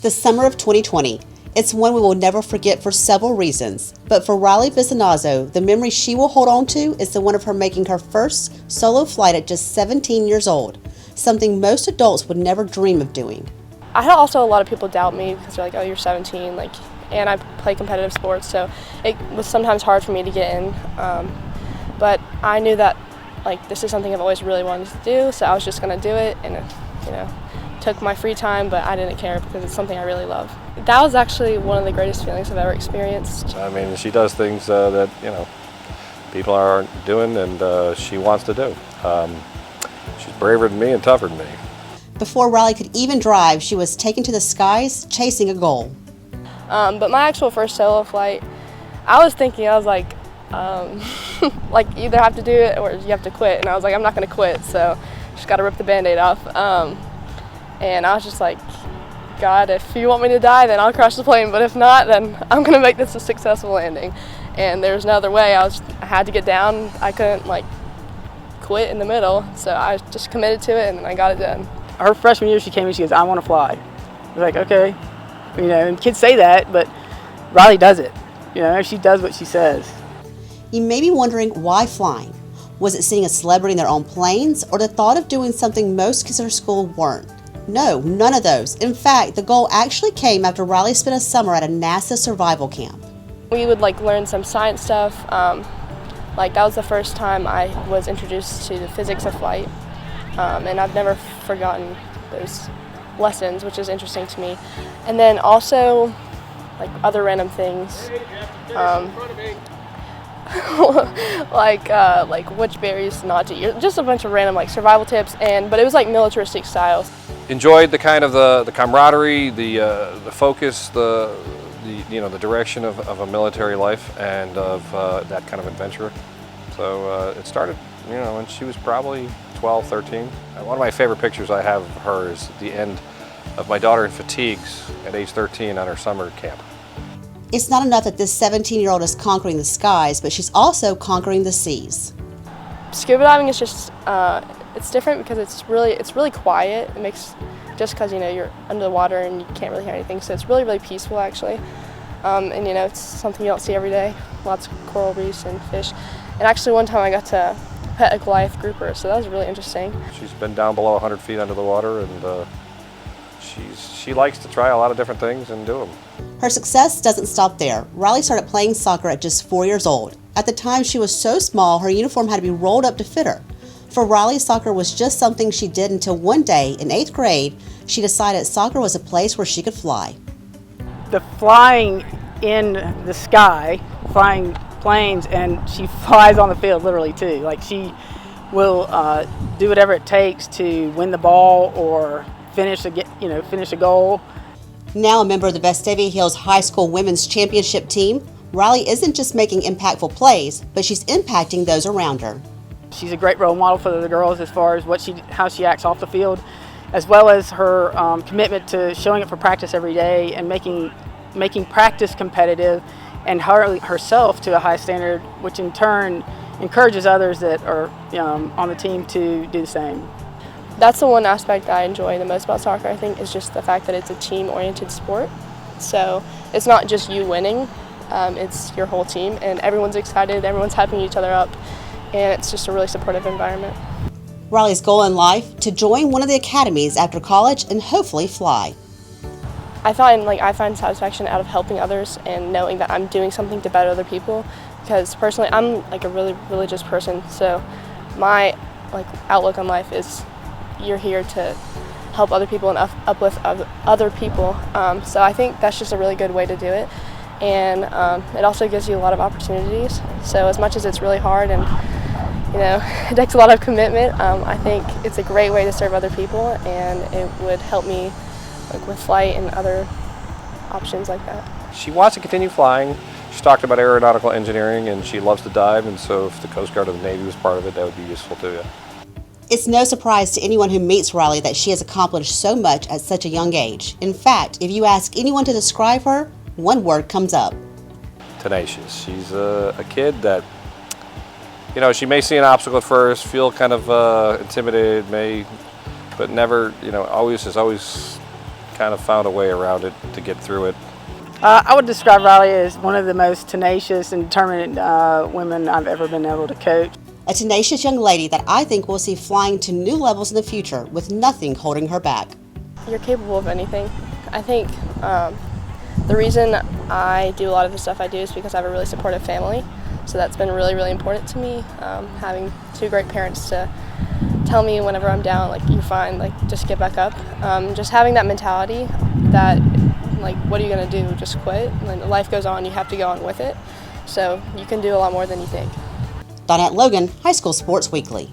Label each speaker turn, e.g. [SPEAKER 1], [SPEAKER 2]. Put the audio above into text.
[SPEAKER 1] The summer of 2020. It's one we will never forget for several reasons, but for Riley Vicinanzo, the memory she will hold on to is the one of her making her first solo flight at just 17 years old, something most adults would never dream of doing.
[SPEAKER 2] I had also a lot of people doubt me because they're like, oh, you're 17, and I play competitive sports, so it was sometimes hard for me to get in, but I knew that this is something I've always really wanted to do, so I was just going to do it, and took my free time, but I didn't care because it's something I really love. That was actually one of the greatest feelings I've ever experienced.
[SPEAKER 3] I mean, she does things that people aren't doing, and she wants to do. She's braver than me and tougher than me.
[SPEAKER 1] Before Riley could even drive, she was taken to the skies chasing a goal.
[SPEAKER 2] But my actual first solo flight, I was like, you either have to do it or you have to quit. And I was like, I'm not going to quit, so just got to rip the Band-Aid off. And I was just like, God, if you want me to die, then I'll crash the plane. But if not, then I'm going to make this a successful landing. And there was no other way. I had to get down. I couldn't quit in the middle. So I just committed to it, and then I got it done.
[SPEAKER 4] Her freshman year, she came and she goes, I want to fly. I was like, okay. And kids say that, but Riley does it. She does what she says.
[SPEAKER 1] You may be wondering why flying. Was it seeing a celebrity in their own planes, or the thought of doing something most kids at her school weren't? No, none of those. In fact, the goal actually came after Riley spent a summer at a NASA survival camp.
[SPEAKER 2] We would learn some science stuff. That was the first time I was introduced to the physics of flight, and I've never forgotten those lessons, which is interesting to me. And then also other random things, which berries not to eat, just a bunch of random survival tips, but it was militaristic style.
[SPEAKER 3] Enjoyed the kind of the camaraderie, the focus, the direction of a military life, and of that kind of adventure. So it started when she was probably 12, 13. One of my favorite pictures I have of her is at the end of my daughter in fatigues at age 13 on her summer camp.
[SPEAKER 1] It's not enough that this 17-year-old is conquering the skies, but she's also conquering the seas.
[SPEAKER 2] Scuba diving is just, it's different because it's really quiet. It makes, just because you're under the water and you can't really hear anything, so it's really, really peaceful actually. And it's something you don't see every day, lots of coral reefs and fish. And actually one time I got to pet a Goliath grouper, so that was really interesting.
[SPEAKER 3] She's been down below 100 feet under the water, and she likes to try a lot of different things and do them.
[SPEAKER 1] Her success doesn't stop there. Riley started playing soccer at just 4 years old. At the time, she was so small, her uniform had to be rolled up to fit her. For Riley, soccer was just something she did until one day, in 8th grade, she decided soccer was a place where she could fly.
[SPEAKER 4] The flying in the sky, flying planes, and she flies on the field literally too. She will do whatever it takes to win the ball or finish a goal.
[SPEAKER 1] Now a member of the Vestavia Hills High School Women's Championship team, Riley isn't just making impactful plays, but she's impacting those around her.
[SPEAKER 4] She's a great role model for the girls as far as how she acts off the field, as well as her commitment to showing up for practice every day and making practice competitive, and herself to a high standard, which in turn encourages others that are on the team to do the same.
[SPEAKER 2] That's the one aspect that I enjoy the most about soccer, I think, is just the fact that it's a team-oriented sport. So it's not just you winning, it's your whole team, and everyone's excited, everyone's hyping each other up, and it's just a really supportive environment.
[SPEAKER 1] Riley's goal in life, to join one of the academies after college and hopefully fly.
[SPEAKER 2] I find satisfaction out of helping others and knowing that I'm doing something to better other people, because personally I'm a really religious person, so my outlook on life is you're here to help other people and uplift other people. So I think that's just a really good way to do it, and it also gives you a lot of opportunities. So as much as it's really hard and it takes a lot of commitment, I think it's a great way to serve other people, and it would help me with flight and other options like that.
[SPEAKER 3] She wants to continue flying. She's talked about aeronautical engineering, and she loves to dive, and so if the Coast Guard or the Navy was part of it, that would be useful too. Yeah.
[SPEAKER 1] It's no surprise to anyone who meets Riley that she has accomplished so much at such a young age. In fact, if you ask anyone to describe her, one word comes up.
[SPEAKER 3] Tenacious. She's a kid that, she may see an obstacle at first, feel kind of intimidated, but never, always kind kind of found a way around it to get through it.
[SPEAKER 4] I would describe Riley as one of the most tenacious and determined women I've ever been able to coach.
[SPEAKER 1] A tenacious young lady that I think we'll see flying to new levels in the future with nothing holding her back.
[SPEAKER 2] You're capable of anything. I think the reason I do a lot of the stuff I do is because I have a really supportive family. So that's been really, really important to me. Having two great parents to tell me whenever I'm down, like, you're fine, like, just get back up. Just having that mentality that, like, what are you going to do? Just quit? When life goes on, you have to go on with it. So you can do a lot more than you think.
[SPEAKER 1] Donette Logan, High School Sports Weekly.